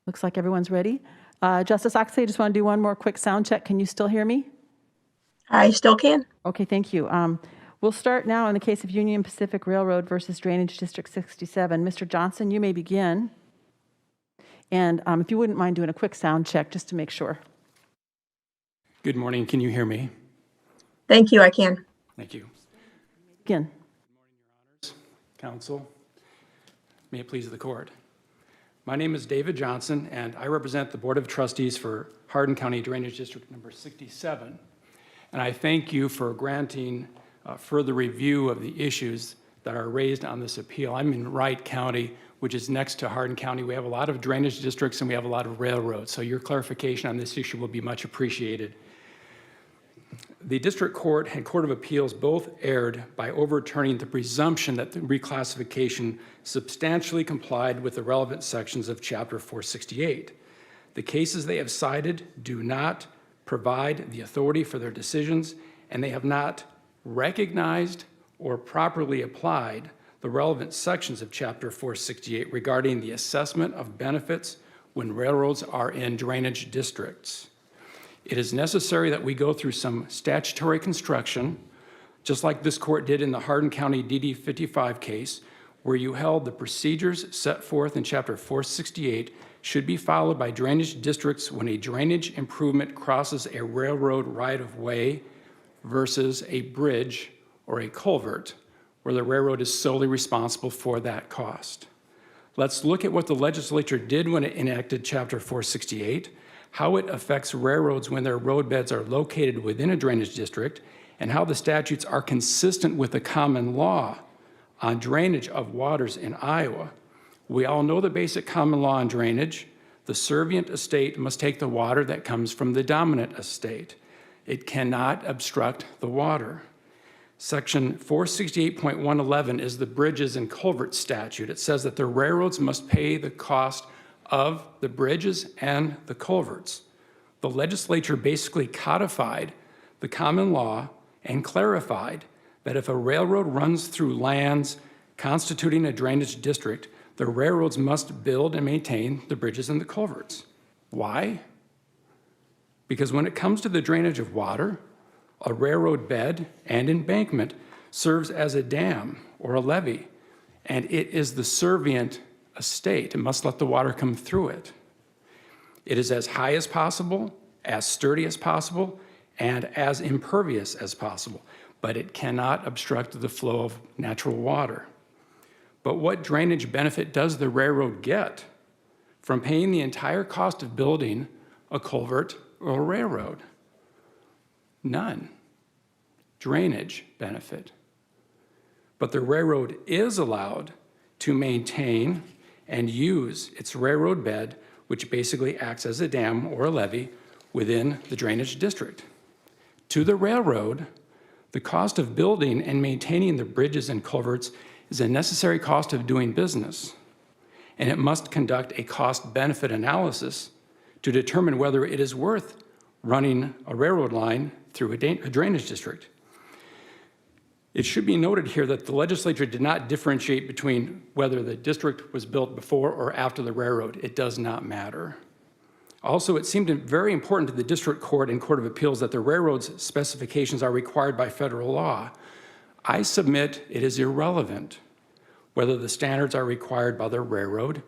Looks like everyone's ready. Justice Oxley, I just want to do one more quick sound check. Can you still hear me? I still can. Okay, thank you. We'll start now in the case of Union Pacific Railroad versus Drainage District 67. Mr. Johnson, you may begin. And if you wouldn't mind doing a quick sound check just to make sure. Good morning. Can you hear me? Thank you, I can. Thank you. Begin. Counsel, may it please the court. My name is David Johnson, and I represent the Board of Trustees for Hardin County Drainage District number 67. And I thank you for granting further review of the issues that are raised on this appeal. I'm in Wright County, which is next to Hardin County. We have a lot of drainage districts and we have a lot of railroads, so your clarification on this issue will be much appreciated. The District Court and Court of Appeals both erred by overturning the presumption that the reclassification substantially complied with the relevant sections of Chapter 468. The cases they have cited do not provide the authority for their decisions, and they have not recognized or properly applied the relevant sections of Chapter 468 regarding the assessment of benefits when railroads are in drainage districts. It is necessary that we go through some statutory construction, just like this court did in the Hardin County DD 55 case, where you held the procedures set forth in Chapter 468 should be followed by drainage districts when a drainage improvement crosses a railroad right-of-way versus a bridge or a culvert, where the railroad is solely responsible for that cost. Let's look at what the legislature did when it enacted Chapter 468, how it affects railroads when their roadbeds are located within a drainage district, and how the statutes are consistent with the common law on drainage of waters in Iowa. We all know the basic common law on drainage. The servient estate must take the water that comes from the dominant estate. It cannot obstruct the water. Section 468.111 is the bridges and culverts statute. It says that the railroads must pay the cost of the bridges and the culverts. The legislature basically codified the common law and clarified that if a railroad runs through lands constituting a drainage district, the railroads must build and maintain the bridges and the culverts. Why? Because when it comes to the drainage of water, a railroad bed and embankment serves as a dam or a levee, and it is the servient estate. It must let the water come through it. It is as high as possible, as sturdy as possible, and as impervious as possible, but it cannot obstruct the flow of natural water. But what drainage benefit does the railroad get from paying the entire cost of building a culvert or a railroad? None. Drainage benefit. But the railroad is allowed to maintain and use its railroad bed, which basically acts as a dam or a levee within the drainage district. To the railroad, the cost of building and maintaining the bridges and culverts is a necessary cost of doing business, and it must conduct a cost-benefit analysis to determine whether it is worth running a railroad line through a drainage district. It should be noted here that the legislature did not differentiate between whether the district was built before or after the railroad. It does not matter. Also, it seemed very important to the District Court and Court of Appeals that the railroad's specifications are required by federal law. I submit it is irrelevant whether the standards are required by the railroad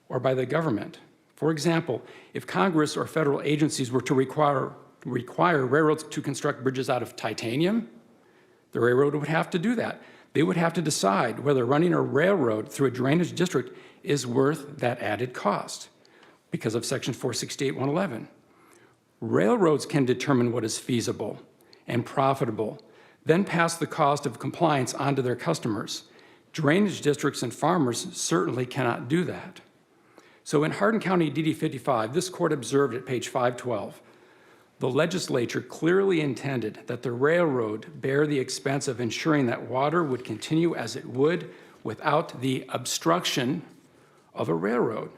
or by the government. For example, if Congress or federal agencies were to require railroads to construct bridges out of titanium, the railroad would have to do that. They would have to decide whether running a railroad through a drainage district is worth that added cost because of Section 468.111. Railroads can determine what is feasible and profitable, then pass the cost of compliance on to their customers. Drainage districts and farmers certainly cannot do that. So in Hardin County DD 55, this court observed at page 512, the legislature clearly intended that the railroad bear the expense of ensuring that water would continue as it would without the obstruction of a railroad.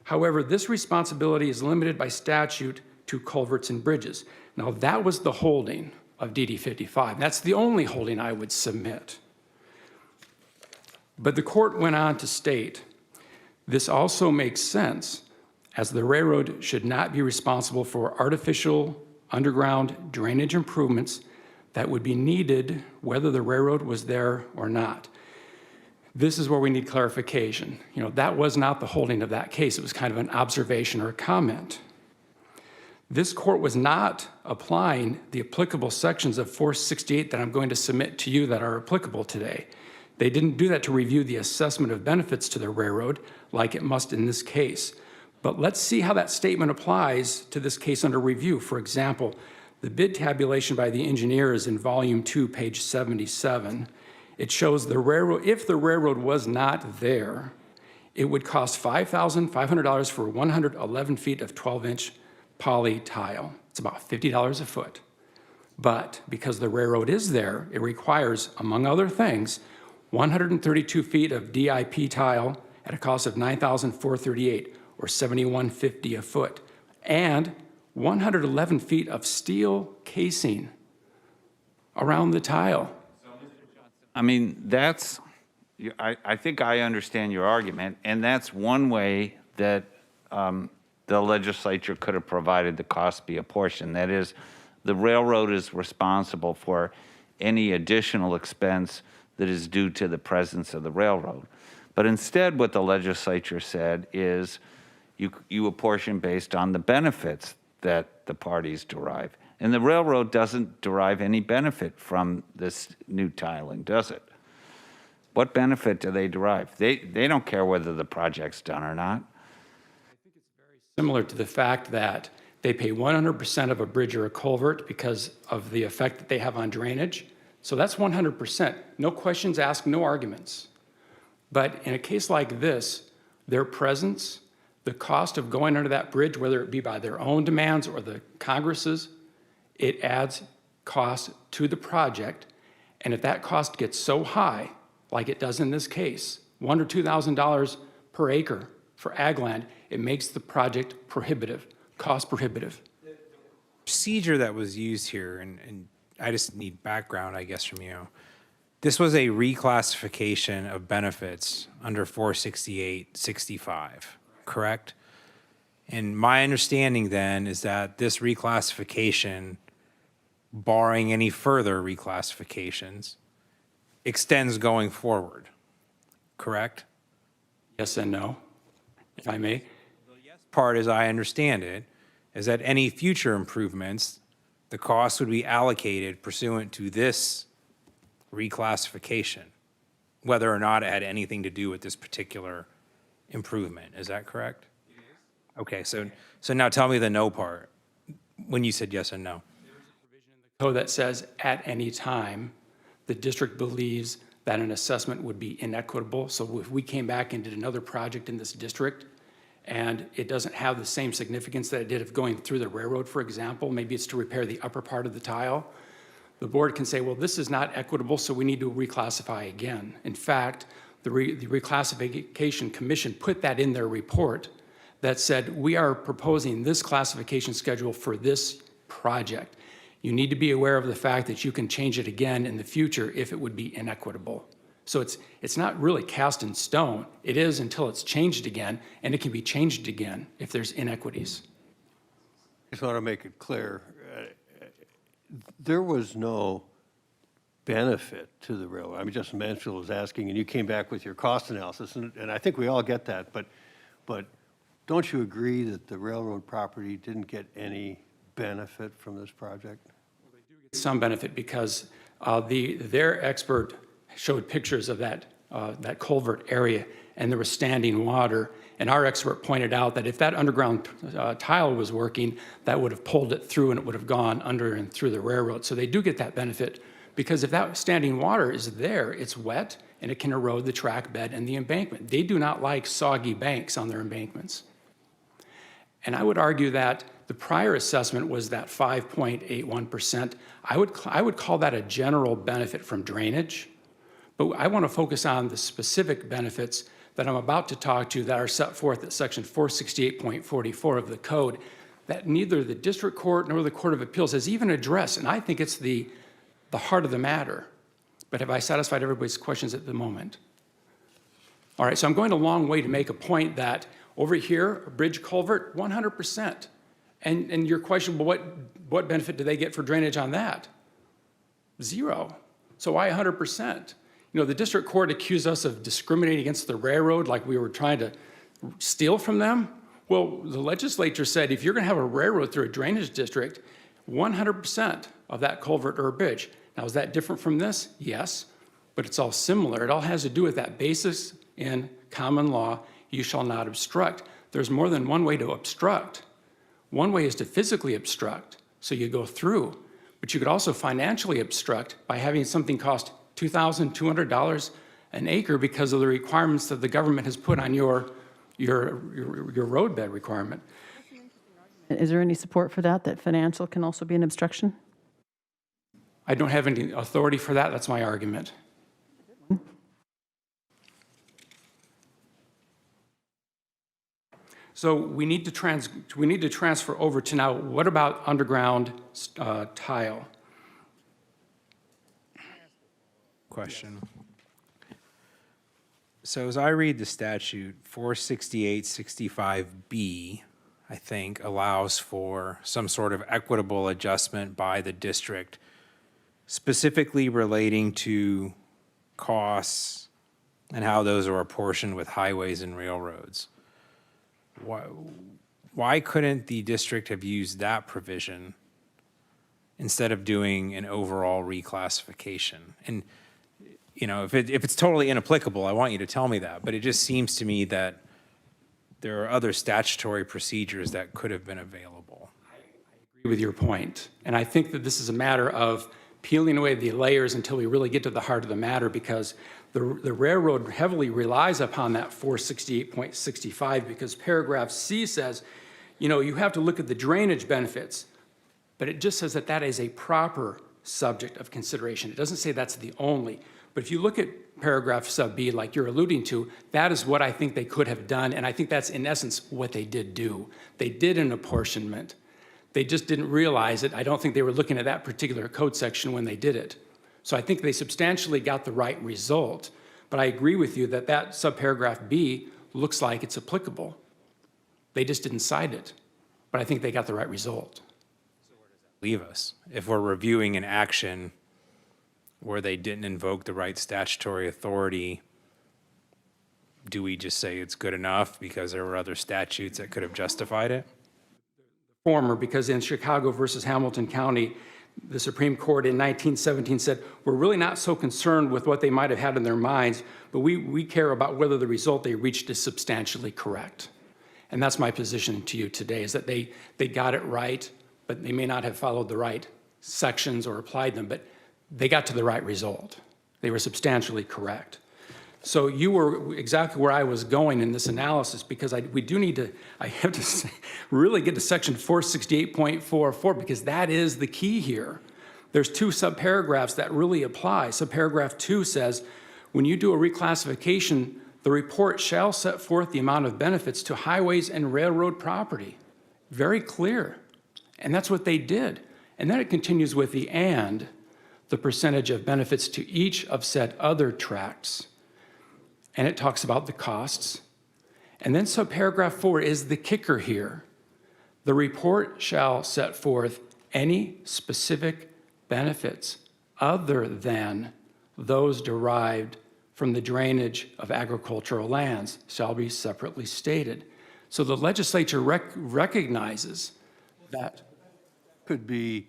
However, this responsibility is limited by statute to culverts and bridges. Now, that was the holding of DD 55. That's the only holding I would submit. But the court went on to state, this also makes sense as the railroad should not be responsible for artificial underground drainage improvements that would be needed whether the railroad was there or not. This is where we need clarification. That was not the holding of that case. It was kind of an observation or a comment. This court was not applying the applicable sections of 468 that I'm going to submit to you that are applicable today. They didn't do that to review the assessment of benefits to the railroad like it must in this case. But let's see how that statement applies to this case under review. For example, the bid tabulation by the engineer is in volume 2, page 77. It shows the railroad, if the railroad was not there, it would cost $5,500 for 111 feet of 12-inch poly tile. It's about $50 a foot. But because the railroad is there, it requires, among other things, 132 feet of DIP tile at a cost of $9,438 or $71.50 a foot, and 111 feet of steel casing around the tile. I mean, I think I understand your argument, and that's one way that the legislature could have provided the cost be apportioned. That is, the railroad is responsible for any additional expense that is due to the presence of the railroad. But instead, what the legislature said is you apportion based on the benefits that the parties derive. And the railroad doesn't derive any benefit from this new tiling, does it? What benefit do they derive? They don't care whether the project's done or not. Similar to the fact that they pay 100% of a bridge or a culvert because of the effect that they have on drainage. So that's 100%. No questions asked, no arguments. But in a case like this, their presence, the cost of going under that bridge, whether it be by their own demands or the Congress's, it adds cost to the project. And if that cost gets so high, like it does in this case, $1,000 or $2,000 per acre for ag land, it makes the project prohibitive, cost prohibitive. Procedure that was used here, and I just need background, I guess, from you. This was a reclassification of benefits under 468-65, correct? And my understanding then is that this reclassification, barring any further reclassifications, extends going forward, correct? Yes and no, if I may. Part, as I understand it, is that any future improvements, the cost would be allocated pursuant to this reclassification, whether or not it had anything to do with this particular improvement. Is that correct? Okay, so now tell me the no part, when you said yes and no. Code that says at any time, the district believes that an assessment would be inequitable. So if we came back and did another project in this district and it doesn't have the same significance that it did of going through the railroad, for example, maybe it's to repair the upper part of the tile, the board can say, well, this is not equitable, so we need to reclassify again. In fact, the reclassification commission put that in their report that said, we are proposing this classification schedule for this project. You need to be aware of the fact that you can change it again in the future if it would be inequitable. So it's not really cast in stone. It is until it's changed again, and it can be changed again if there's inequities. I just want to make it clear, there was no benefit to the railroad. I mean, Justin Mansfield was asking, and you came back with your cost analysis, and I think we all get that, but don't you agree that the railroad property didn't get any benefit from this project? Some benefit because their expert showed pictures of that culvert area, and there was standing water. And our expert pointed out that if that underground tile was working, that would have pulled it through and it would have gone under and through the railroad. So they do get that benefit because if that standing water is there, it's wet and it can erode the track bed and the embankment. They do not like soggy banks on their embankments. And I would argue that the prior assessment was that 5.81%. I would call that a general benefit from drainage, but I want to focus on the specific benefits that I'm about to talk to that are set forth at section 468.44 of the code that neither the district court nor the Court of Appeals has even addressed, and I think it's the heart of the matter. But have I satisfied everybody's questions at the moment? All right, so I'm going a long way to make a point that Over here, a bridge culvert, 100%. And your question, well, what benefit do they get for drainage on that? Zero. So why 100%? You know, the district court accused us of discriminating against the railroad, like we were trying to steal from them. Well, the legislature said if you're going to have a railroad through a drainage district, 100% of that culvert or bridge. Now, is that different from this? Yes, but it's all similar. It all has to do with that basis in common law, you shall not obstruct. There's more than one way to obstruct. One way is to physically obstruct, so you go through, but you could also financially obstruct by having something cost $2,200 an acre because of the requirements that the government has put on your roadbed requirement. Is there any support for that, that financial can also be an obstruction? I don't have any authority for that. That's my argument. So we need to transfer over to now, what about underground tile? Question. So as I read the statute, 468-65B, I think, allows for some sort of equitable adjustment by the district, specifically relating to costs and how those are apportioned with highways and railroads. Why couldn't the district have used that provision instead of doing an overall reclassification? And, you know, if it's totally inapplicable, I want you to tell me that, but it just seems to me that there are other statutory procedures that could have been available. I agree with your point, and I think that this is a matter of peeling away the layers until we really get to the heart of the matter, because the railroad heavily relies upon that 468.65 because paragraph C says, you know, you have to look at the drainage benefits, but it just says that that is a proper subject of consideration. It doesn't say that's the only. But if you look at paragraph sub B, like you're alluding to, that is what I think they could have done, and I think that's in essence what they did do. They did an apportionment. They just didn't realize it. I don't think they were looking at that particular code section when they did it. So I think they substantially got the right result. But I agree with you that that subparagraph B looks like it's applicable. They just didn't cite it. But I think they got the right result. Leave us if we're reviewing an action where they didn't invoke the right statutory authority. Do we just say it's good enough because there were other statutes that could have justified it? Former, because in Chicago versus Hamilton County, the Supreme Court in 1917 said, we're really not so concerned with what they might have had in their minds, but we care about whether the result they reached is substantially correct. And that's my position to you today, is that they got it right, but they may not have followed the right sections or applied them, but they got to the right result. They were substantially correct. So you were exactly where I was going in this analysis, because we do need to, I have to say, really get to section 468.44, because that is the key here. There's two subparagraphs that really apply. Subparagraph 2 says, when you do a reclassification, the report shall set forth the amount of benefits to highways and railroad property. Very clear. And that's what they did. And then it continues with the percentage of benefits to each of said other tracts. And it talks about the costs. And then subparagraph 4 is the kicker here. The report shall set forth any specific benefits other than those derived from the drainage of agricultural lands shall be separately stated. So the legislature recognizes that. Could be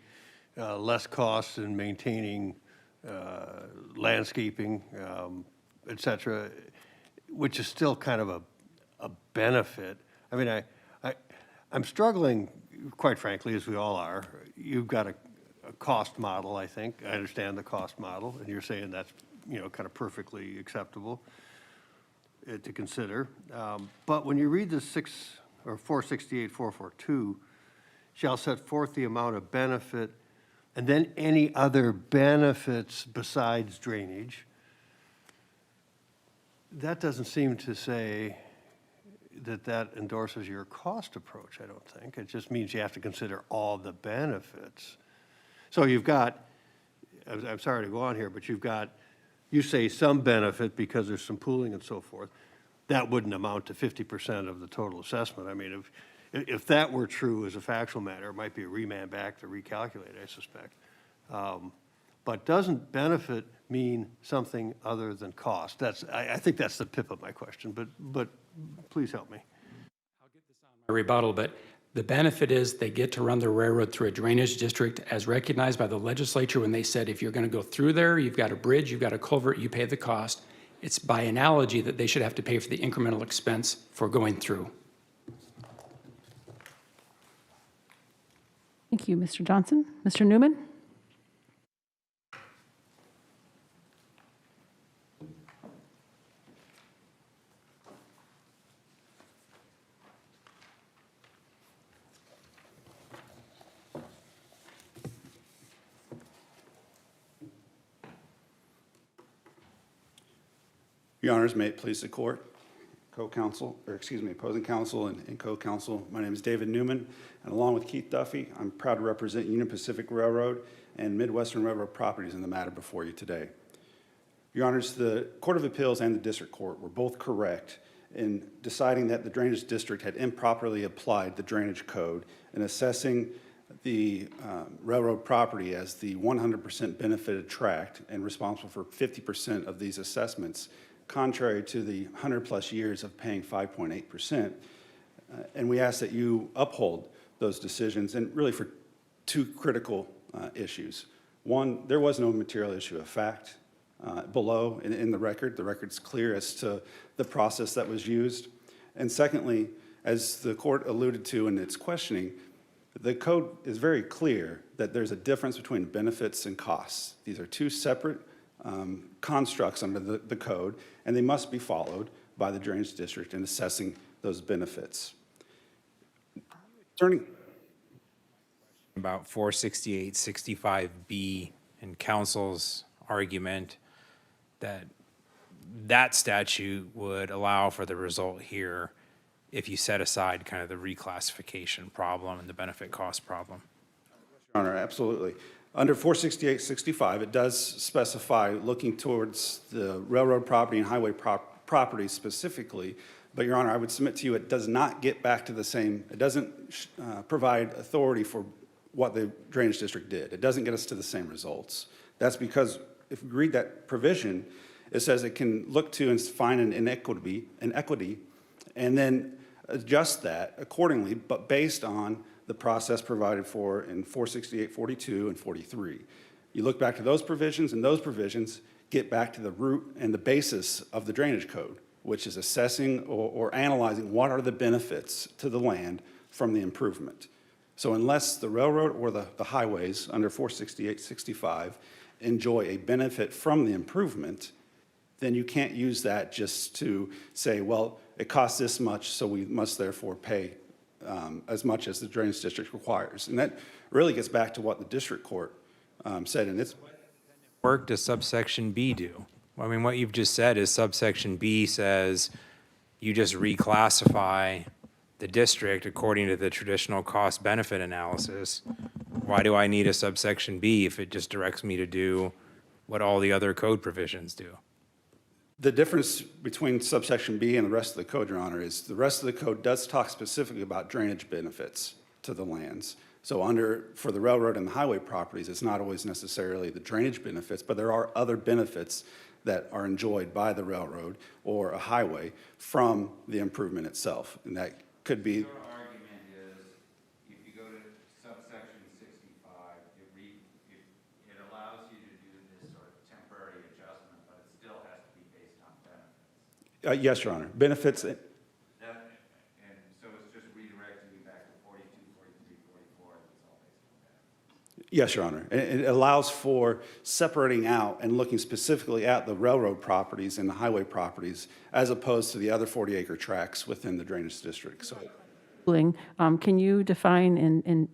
less costs in maintaining landscaping, et cetera, which is still kind of a benefit. I mean, I'm struggling, quite frankly, as we all are. You've got a cost model, I think. I understand the cost model, and you're saying that's, you know, kind of perfectly acceptable to consider. But when you read the 468.442, shall set forth the amount of benefit, and then any other benefits besides drainage, that doesn't seem to say that endorses your cost approach, I don't think. It just means you have to consider all the benefits. So you've got, I'm sorry to go on here, but you say some benefit because there's some pooling and so forth. that wouldn't amount to 50% of the total assessment. I mean, if that were true as a factual matter, it might be a remand back to recalculate, I suspect. But doesn't benefit mean something other than cost? I think that's the pip of my question, but please help me. A rebuttal, but the benefit is they get to run the railroad through a drainage district as recognized by the legislature when they said, if you're going to go through there, you've got a bridge, you've got a culvert, you pay the cost. It's by analogy that they should have to pay for the incremental expense for going through. Thank you, Mr. Johnson. Mr. Newman? Your Honors, may it please the court, opposing counsel and co-counsel. My name is David Newman, and along with Keith Duffy, I'm proud to represent Union Pacific Railroad and Midwestern Railroad Properties in the matter before you today. Your Honors, the Court of Appeals and the District Court were both correct in deciding that the Drainage District had improperly applied the drainage code in assessing the railroad property as the 100% benefited tract and responsible for 50% of these assessments, contrary to the 100-plus years of paying 5.8%. And we ask that you uphold those decisions, and really for two critical issues. One, there was no material issue of fact below in the record. The record's clear as to the process that was used. And secondly, as the court alluded to in its questioning, the code is very clear that there's a difference between benefits and costs. These are two separate constructs under the code, and they must be followed by the Drainage District in assessing those benefits. Turning About 468-65B and counsel's argument that that statute would allow for the result here if you set aside kind of the reclassification problem and the benefit cost problem. Your Honor, absolutely. Under 468-65, it does specify looking towards the railroad property and highway property specifically. But, Your Honor, I would submit to you it does not get back to the same, it doesn't provide authority for what the Drainage District did. It doesn't get us to the same results. That's because if you read that provision, it says it can look to and find an inequity, and then adjust that accordingly, but based on the process provided for in 468-42 and 43. You look back to those provisions, and those provisions get back to the root and the basis of the drainage code, which is assessing or analyzing what are the benefits to the land from the improvement. So unless the railroad or the highways under 468-65 enjoy a benefit from the improvement, then you can't use that just to say, well, it costs this much, so we must therefore pay as much as the Drainage District requires. And that really gets back to what the District Court said in its Work does subsection B do? I mean, what you've just said is subsection B says you just reclassify the district according to the traditional cost-benefit analysis. Why do I need a subsection B if it just directs me to do what all the other code provisions do? The difference between subsection B and the rest of the code, Your Honor, is the rest of the code does talk specifically about drainage benefits to the lands. So for the railroad and the highway properties, it's not always necessarily the drainage benefits, but there are other benefits that are enjoyed by the railroad or a highway from the improvement itself. And that could be. Your argument is if you go to subsection 65, it allows you to do this sort of temporary adjustment, but it still has to be based on benefits. Yes, Your Honor. Benefits. And so it's just redirecting you back to 42, 43, 44, it's all based on benefits. Yes, Your Honor. It allows for separating out and looking specifically at the railroad properties and the highway properties as opposed to the other 40-acre tracts within the drainage district. So, Can you define in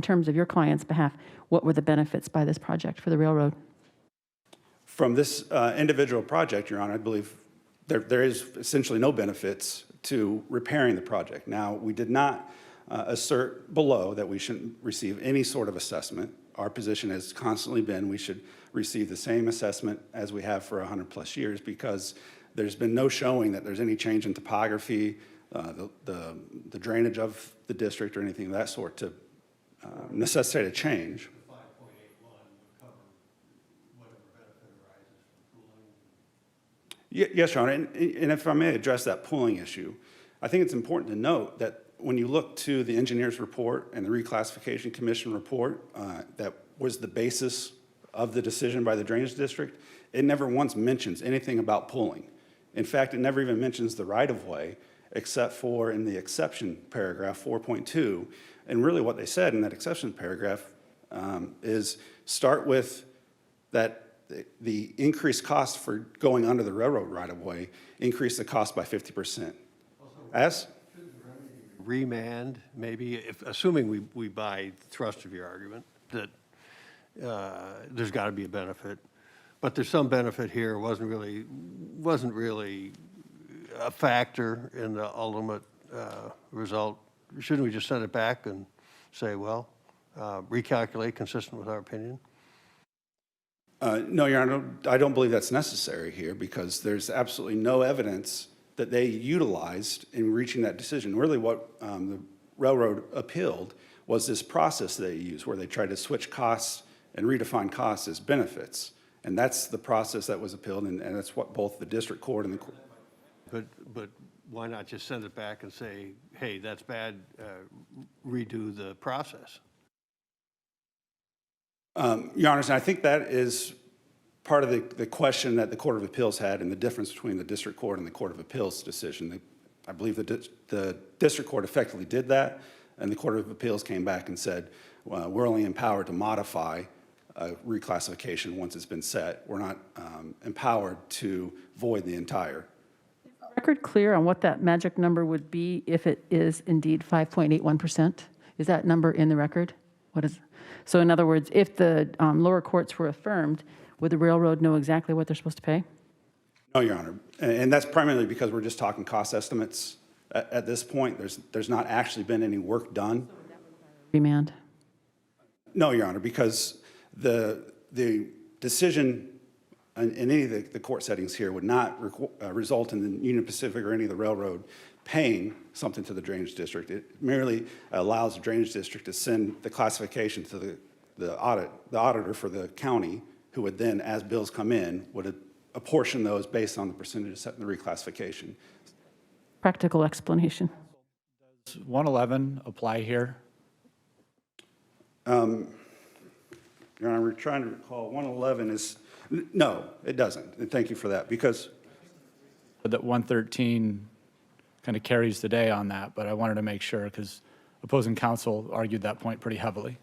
terms of your client's behalf, what were the benefits by this project for the railroad? from this individual project, Your Honor, I believe there is essentially no benefits to repairing the project. Now, we did not assert below that we shouldn't receive any sort of assessment. Our position has constantly been we should receive the same assessment as we have for 100 plus years because There's been no showing that there's any change in topography, the drainage of the district or anything of that sort to necessitate a change. Yes, Your Honor, and if I may address that pooling issue, I think it's important to note that when you look to the engineer's report and the reclassification commission report that was the basis of the decision by the drainage district, it never once mentions anything about pooling. In fact, it never even mentions the right-of-way, except for in the exception paragraph 4.2. And really what they said in that exception paragraph is start with that the increased cost for going under the railroad right-of-way increased the cost by 50%. As? Remand, maybe, assuming we buy the thrust of your argument, that there's got to be a benefit, but there's some benefit here, wasn't really a factor in the ultimate result. Shouldn't we just send it back and say, well, recalculate consistent with our opinion? No, Your Honor, I don't believe that's necessary here because there's absolutely no evidence that they utilized in reaching that decision. Really what the railroad appealed was this process they used where they tried to switch costs and redefine costs as benefits. And that's the process that was appealed, and that's what both the district court and the court. But why not just send it back and say, hey, that's bad, redo the process? Your Honor, I think that is part of the question that the Court of Appeals had and the difference between the district court and the Court of Appeals decision. I believe the district court effectively did that, and the Court of Appeals came back and said, well, we're only empowered to modify a reclassification once it's been set. We're not empowered to void the entire. Record clear on what that magic number would be if it is indeed 5.81%? Is that number in the record? So in other words, if the lower courts were affirmed, would the railroad know exactly what they're supposed to pay? No, Your Honor. And that's primarily because we're just talking cost estimates at this point. There's not actually been any work done. Remand? No, Your Honor, because the decision in any of the court settings here would not result in the Union Pacific or any of the railroad paying something to the drainage district. It merely allows the drainage district to send the classification to the auditor for the county, who would then, as bills come in, would apportion those based on the percentages set in the reclassification. Practical explanation. Does 111 apply here? Your Honor, we're trying to recall, 111 is, no, it doesn't. And thank you for that, because That 113 kind of carries the day on that, but I wanted to make sure because opposing counsel argued that point pretty heavily.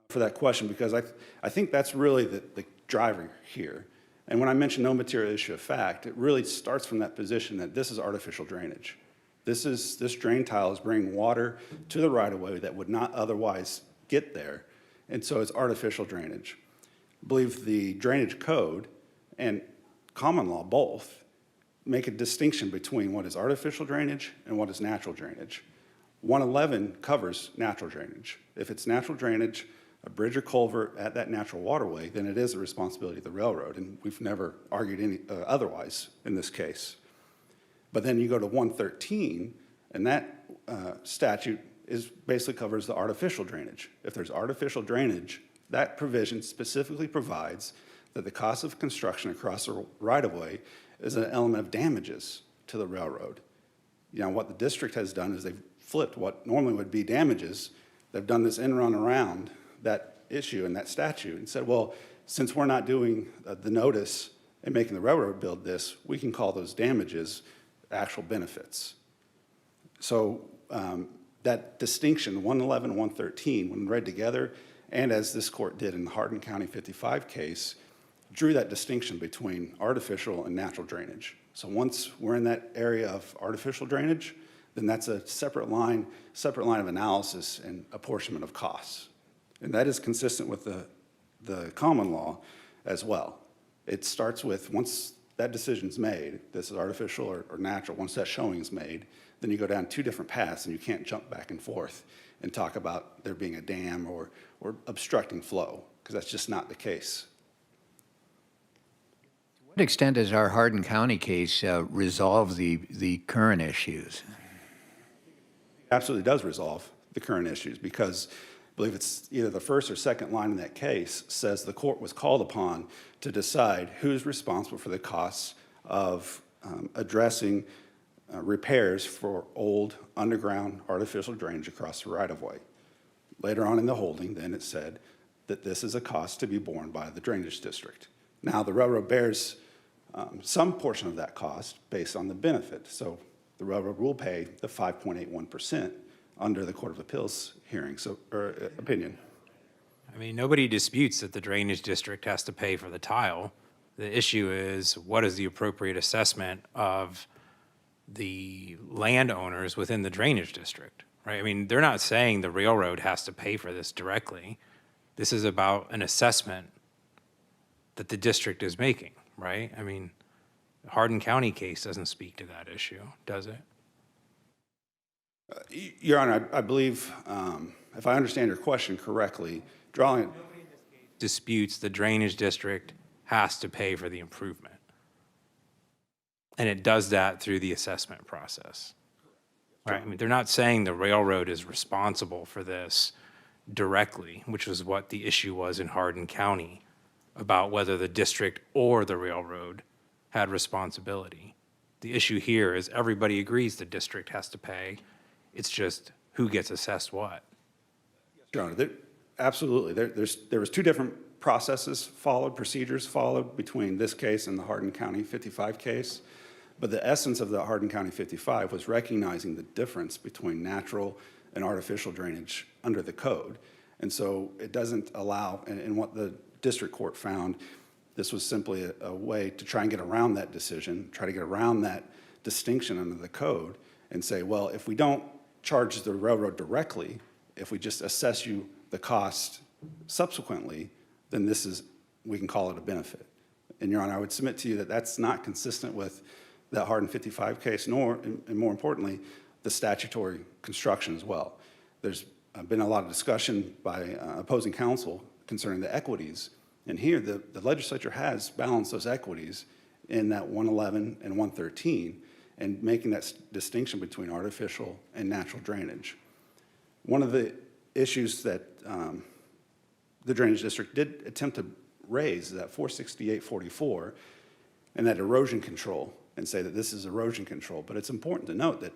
for that question, because I think that's really the driver here. And when I mention no material issue of fact, it really starts from that position that this is artificial drainage. This drain tile is bringing water to the right-of-way that would not otherwise get there, and so it's artificial drainage. I believe the drainage code and common law both make a distinction between what is artificial drainage and what is natural drainage. 111 covers natural drainage. If it's natural drainage, a bridge or culvert at that natural waterway, then it is the responsibility of the railroad, and we've never argued any otherwise in this case. But then you go to 113, and that statute basically covers the artificial drainage. If there's artificial drainage, that provision specifically provides that the cost of construction across the right-of-way is an element of damages to the railroad. You know, what the district has done is they've flipped what normally would be damages. They've done this end run around that issue and that statute and said, well, since we're not doing the notice and making the railroad build this, we can call those damages actual benefits. So that distinction, 111, 113, when read together, and as this court did in the Hardin County 55 case, drew that distinction between artificial and natural drainage. So once we're in that area of artificial drainage, then that's a separate line of analysis and apportionment of costs. And that is consistent with the common law as well. It starts with, once that decision's made, this is artificial or natural, once that showing is made, then you go down two different paths and you can't jump back and forth and talk about there being a dam or obstructing flow, because that's just not the case. what extent does our Hardin County case resolve the current issues? Absolutely does resolve the current issues because I believe it's either the first or second line in that case says the court was called upon to decide who's responsible for the costs of addressing repairs for old underground artificial drainage across the right-of-way. Later on in the holding, then it said that this is a cost to be borne by the drainage district. Now, the railroad bears some portion of that cost based on the benefit. So the railroad will pay the 5.81% under the Court of Appeals hearing, opinion. I mean, nobody disputes that the drainage district has to pay for the tile. The issue is, what is the appropriate assessment of the landowners within the drainage district, right? I mean, they're not saying the railroad has to pay for this directly. This is about an assessment that the district is making, right? I mean, the Hardin County case doesn't speak to that issue, does it? Your Honor, I believe, if I understand your question correctly, drawing... Disputes the drainage district has to pay for the improvement. And it does that through the assessment process. Right? I mean, they're not saying the railroad is responsible for this directly, which was what the issue was in Hardin County about whether the district or the railroad had responsibility. The issue here is everybody agrees the district has to pay. It's just who gets assessed what. Your Honor, absolutely. There was two different procedures followed between this case and the Hardin County 55 case. But the essence of the Hardin County 55 was recognizing the difference between natural and artificial drainage under the code. And so it doesn't allow, and what the district court found, this was simply a way to try and get around that decision, try to get around that distinction under the code and say, well, if we don't charge the railroad directly, if we just assess you the cost subsequently, then we can call it a benefit. And Your Honor, I would submit to you that that's not consistent with that Hardin 55 case, nor, and more importantly, the statutory construction as well. There's been a lot of discussion by opposing counsel concerning the equities. And here, the legislature has balanced those equities in that 111 and 113 and making that distinction between artificial and natural drainage. One of the issues that the drainage district did attempt to raise is that 468-44 and that erosion control, and say that this is erosion control. But it's important to note that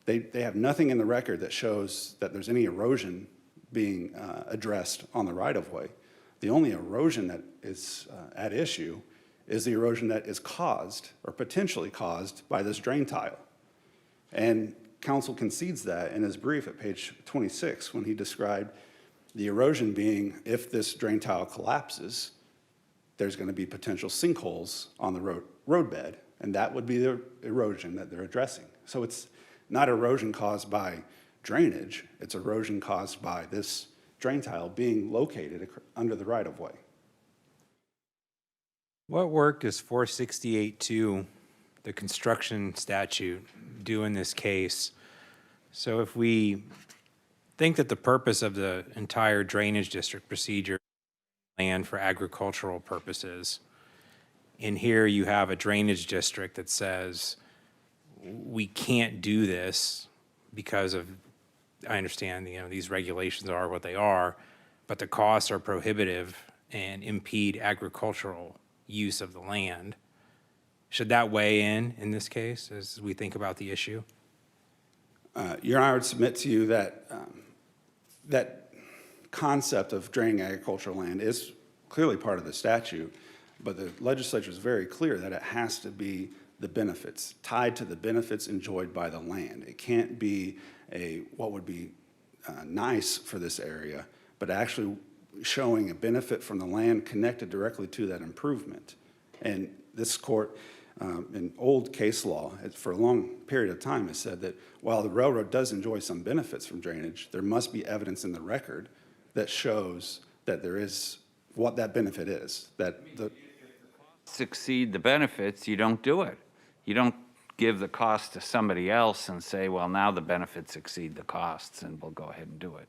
they have nothing in the record that shows that there's any erosion being addressed on the right-of-way. The only erosion that is at issue is the erosion that is caused or potentially caused by this drain tile. And counsel concedes that in his brief at page 26 when he described the erosion being if this drain tile collapses, there's going to be potential sinkholes on the roadbed. And that would be the erosion that they're addressing. So it's not erosion caused by drainage, it's erosion caused by this drain tile being located under the right-of-way. What work does 468-2, the construction statute, do in this case? So if we think that the purpose of the entire drainage district procedure is land for agricultural purposes, in here you have a drainage district that says we can't do this because of, I understand, these regulations are what they are, but the costs are prohibitive and impede agricultural use of the land. Should that weigh in this case as we think about the issue? Your Honor, I would submit to you that that concept of draining agricultural land is clearly part of the statute, but the legislature is very clear that it has to be the benefits, tied to the benefits enjoyed by the land. It can't be what would be nice for this area, but actually showing a benefit from the land connected directly to that improvement. And this court, in old case law, for a long period of time, has said that while the railroad does enjoy some benefits from drainage, there must be evidence in the record that shows that there is what that benefit is. That the Succeed the benefits, you don't do it. You don't give the cost to somebody else and say, well, now the benefits exceed the costs and we'll go ahead and do it.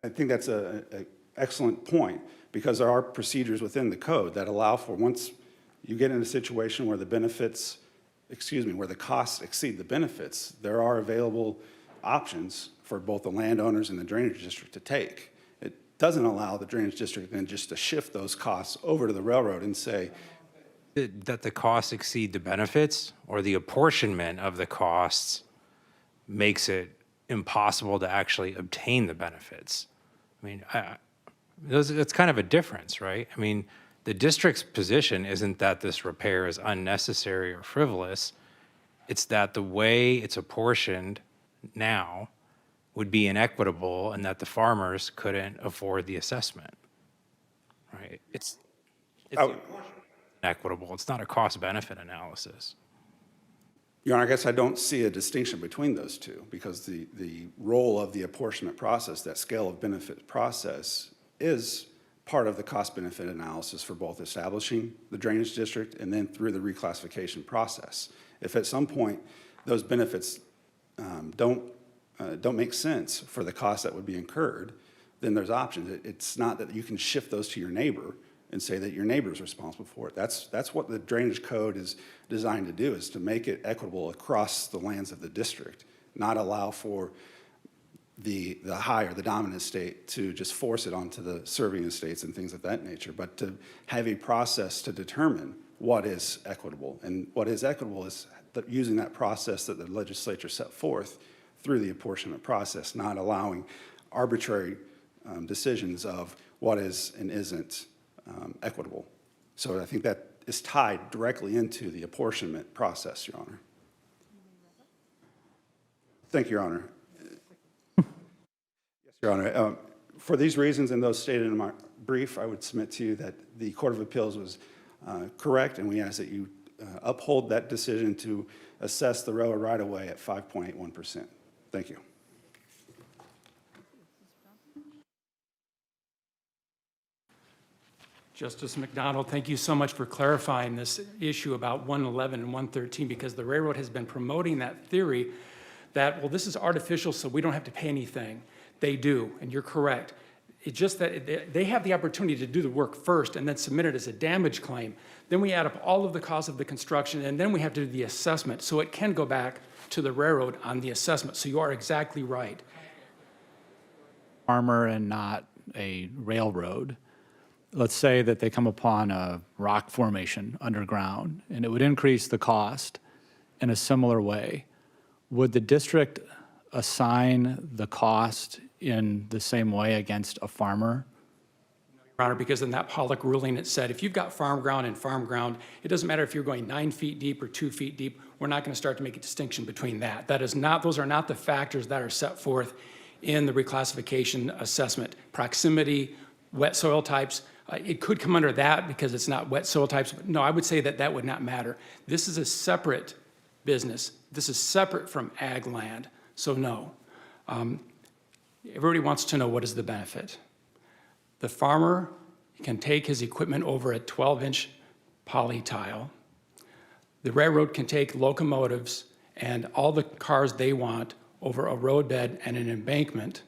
I think that's an excellent point because there are procedures within the code that allow for once you get in a situation where where the costs exceed the benefits, there are available options for both the landowners and the drainage district to take. It doesn't allow the drainage district then just to shift those costs over to the railroad and say, That the costs exceed the benefits, or the apportionment of the costs makes it impossible to actually obtain the benefits. I mean, it's kind of a difference, right? I mean, the district's position isn't that this repair is unnecessary or frivolous. It's that the way it's apportioned now would be inequitable and that the farmers couldn't afford the assessment, right? It's inequitable. It's not a cost-benefit analysis. Your Honor, I guess I don't see a distinction between those two, because the role of the apportionment process, that scale of benefit process, is part of the cost-benefit analysis for both establishing the drainage district and then through the reclassification process. If at some point those benefits don't make sense for the cost that would be incurred, then there's options. It's not that you can shift those to your neighbor and say that your neighbor is responsible for it. That's what the drainage code is designed to do, is to make it equitable across the lands of the district, not allow for the high or the dominant estate to just force it onto the serving estates and things of that nature, but to have a process to determine what is equitable. And what is equitable is using that process that the legislature set forth through the apportionment process, not allowing arbitrary decisions of what is and isn't equitable. So I think that is tied directly into the apportionment process, Your Honor. Thank you, Your Honor. Yes, Your Honor. For these reasons and those stated in my brief, I would submit to you that the Court of Appeals was correct, and we ask that you uphold that decision to assess the railroad right-of-way at 5.81%. Thank you. Justice McDonald, thank you so much for clarifying this issue about 111 and 113, because the railroad has been promoting that theory that, well, this is artificial, so we don't have to pay anything. They do, and you're correct. It's just that they have the opportunity to do the work first and then submit it as a damage claim. Then we add up all of the costs of the construction, and then we have to do the assessment. So it can go back to the railroad on the assessment. So you are exactly right. Farmer and not a railroad. Let's say that they come upon a rock formation underground, and it would increase the cost in a similar way. Would the district assign the cost in the same way against a farmer? Your Honor, because in that Pollock ruling, it said if you've got farm ground and farm ground, it doesn't matter if you're going 9 feet deep or 2 feet deep. We're not going to start to make a distinction between that. Those are not the factors that are set forth in the reclassification assessment. Proximity, wet soil types. It could come under that because it's not wet soil types. But no, I would say that that would not matter. This is a separate business. This is separate from ag land. So no. Everybody wants to know, what is the benefit? The farmer can take his equipment over a 12-inch poly tile. The railroad can take locomotives and all the cars they want over a roadbed and an embankment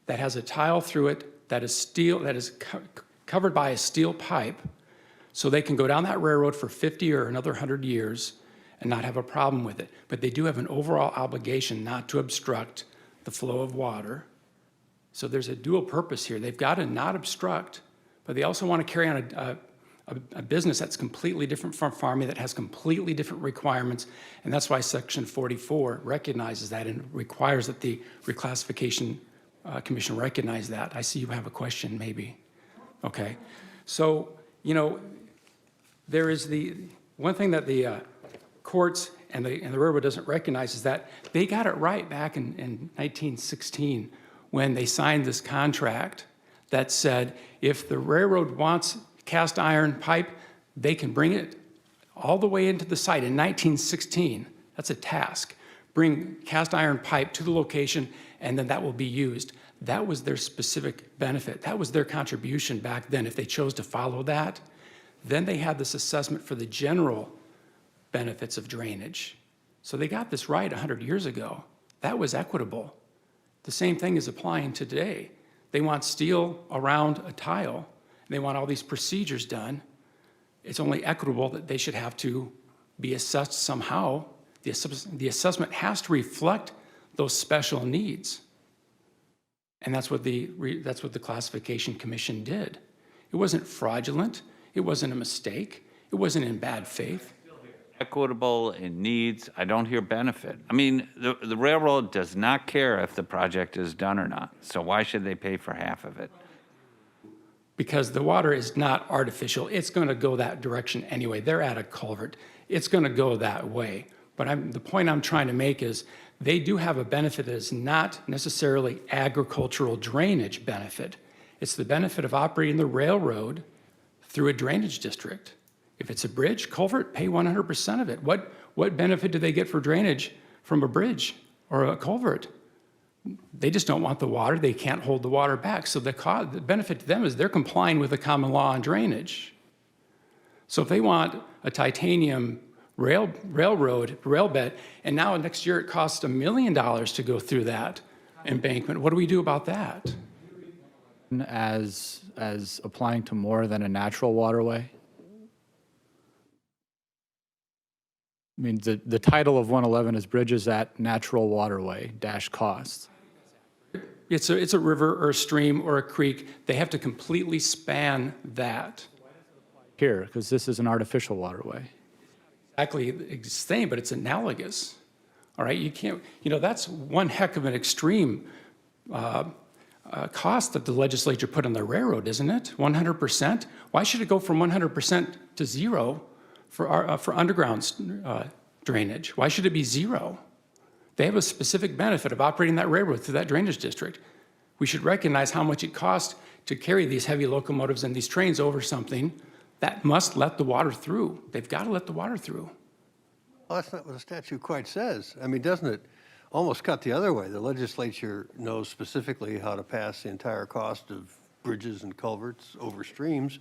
that has a tile through it that is steel, that is covered by a steel pipe, so they can go down that railroad for 50 or another 100 years and not have a problem with it. But they do have an overall obligation not to obstruct the flow of water. So there's a dual purpose here. They've got to not obstruct, but they also want to carry on a business that's completely different from farming, that has completely different requirements. And that's why Section 44 recognizes that and requires that the reclassification commission recognize that. I see you have a question, maybe. Okay. So, you know, there is the one thing that the courts and the railroad doesn't recognize is that they got it right back in 1916 when they signed this contract that said if the railroad wants cast iron pipe, they can bring it all the way into the site in 1916. That's a task. Bring cast iron pipe to the location, and then that will be used. That was their specific benefit. That was their contribution back then if they chose to follow that. Then they had this assessment for the general benefits of drainage. So they got this right 100 years ago. That was equitable. The same thing is applying to today. They want steel around a tile. They want all these procedures done. it's only equitable that they should have to be assessed somehow. The assessment has to reflect those special needs. And that's what the Classification Commission did. It wasn't fraudulent. It wasn't a mistake. It wasn't in bad faith. Equitable in needs, I don't hear benefit. I mean, the railroad does not care if the project is done or not, so why should they pay for half of it? Because the water is not artificial. It's going to go that direction anyway. They're at a culvert. It's going to go that way. But the point I'm trying to make is they do have a benefit that is not necessarily agricultural drainage benefit. It's the benefit of operating the railroad through a drainage district. If it's a bridge, culvert, pay 100% of it. What benefit do they get for drainage from a bridge or a culvert? They just don't want the water. They can't hold the water back. So the benefit to them is they're complying with the common law on drainage. So if they want a titanium rail bed, and now next year it costs $1 million to go through that embankment, what do we do about that? As applying to more than a natural waterway? I mean, the title of 111 is Bridges at Natural Waterway - Costs. It's a river or a stream or a creek. They have to completely span that. Here, because this is an artificial waterway. Exactly the same, but it's analogous. All right, you can't, that's one heck of an extreme cost that the legislature put on the railroad, isn't it? 100%? Why should it go from 100% to zero for underground drainage? Why should it be zero? They have a specific benefit of operating that railroad through that drainage district. We should recognize how much it costs to carry these heavy locomotives and these trains over something that must let the water through. They've got to let the water through. Well, that's not what the statute quite says. I mean, doesn't it almost cut the other way? The legislature knows specifically how to pass the entire cost of bridges and culverts over streams,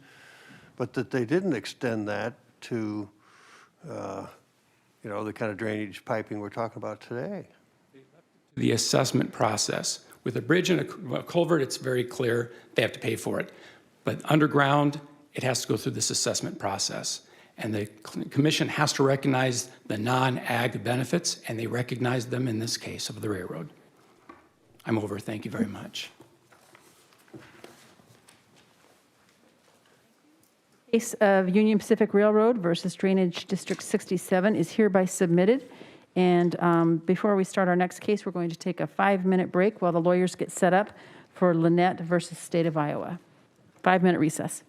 but that they didn't extend that to, the kind of drainage piping we're talking about today. The assessment process. With a bridge and a culvert, it's very clear they have to pay for it. But underground, it has to go through this assessment process. And the commission has to recognize the non-ag benefits, and they recognize them in this case of the railroad. I'm over. Thank you very much. Case of Union Pacific Railroad versus Drainage District 67 is hereby submitted. And before we start our next case, we're going to take a 5-minute break while the lawyers get set up for Lynette versus State of Iowa. 5-minute recess.